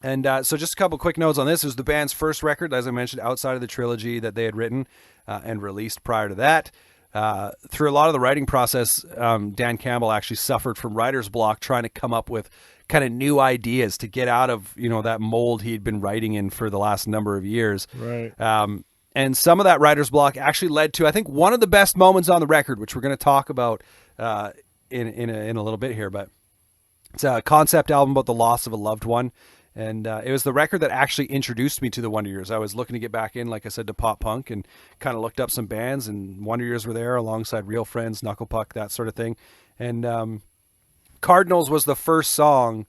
And so just a couple quick notes on this. It was the band's first record, as I mentioned, outside of the trilogy that they had written and released prior to that. Through a lot of the writing process, Dan Campbell actually suffered from writer's block trying to come up with kind of new ideas to get out of, that mold he'd been writing in for the last number of years. Right. And some of that writer's block actually led to, I think, one of the best moments on the record, which we're going to talk about in a little bit here. But it's a concept album about the loss of a loved one. And it was the record that actually introduced me to the Wonder Years. I was looking to get back in, like I said, to pop punk, and kind of looked up some bands, and Wonder Years were there alongside Real Friends, Knuckle Puck, that sort of thing. And Cardinals was the first song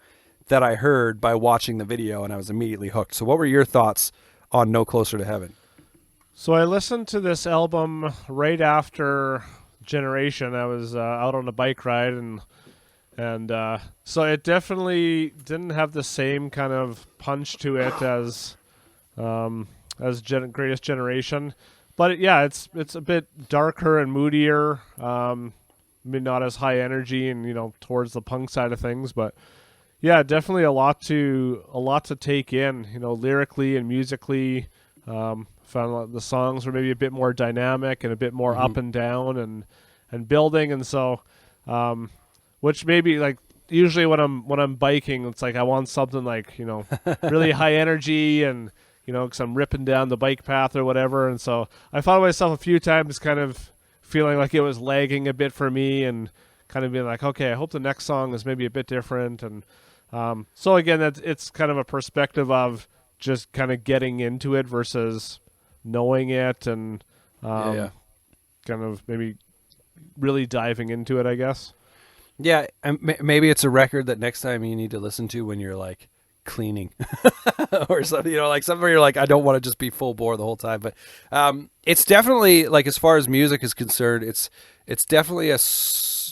that I heard by watching the video, and I was immediately hooked. So what were your thoughts on No Closer to Heaven? So I listened to this album right after Generation. I was out on a bike ride, and so it definitely didn't have the same kind of punch to it as Greatest Generation, but it's a bit darker and moodier. Maybe not as high energy and towards the punk side of things, but yeah, definitely a lot to take in. Lyrically and musically, found the songs were maybe a bit more dynamic and a bit more up and down and building, and so. Which maybe like usually when I'm biking, it's like I want something like really high energy and because I'm ripping down the bike path or whatever. And so I found myself a few times kind of feeling like it was lagging a bit for me and kind of being like, okay, I hope the next song is maybe a bit different. And so again, it's kind of a perspective of just kind of getting into it versus knowing it and kind of maybe really diving into it, I guess. Yeah, and maybe it's a record that next time you need to listen to when you're like cleaning or something, like something where you're like, I don't want to just be full bore the whole time. But it's definitely like, as far as music is concerned, it's definitely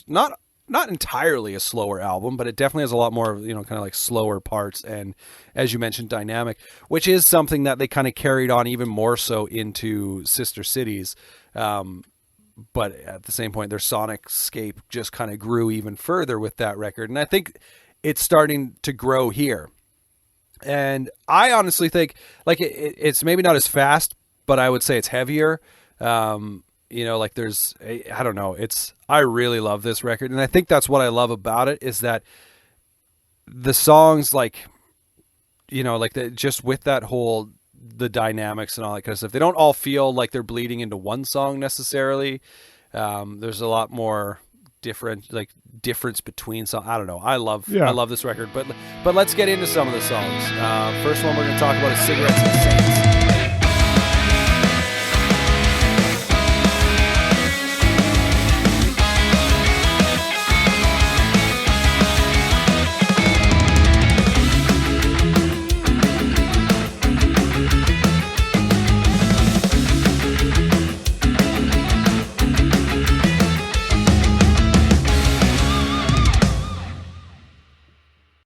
not entirely a slower album, but it definitely has a lot more, kind of like slower parts. And as you mentioned, dynamic, which is something that they kind of carried on even more so into Sister Cities. But at the same point, their sonic scape just kind of grew even further with that record. And I think it's starting to grow here. And I honestly think like it's maybe not as fast, but I would say it's heavier. Like I don't know. I really love this record. And I think that's what I love about it is that the songs just with that whole, the dynamics and all that kind of stuff, they don't all feel like they're bleeding into one song necessarily. There's a lot more difference between songs. I don't know. I love this record, but let's get into some of the songs. First one we're going to talk about is Cigarettes and Saints.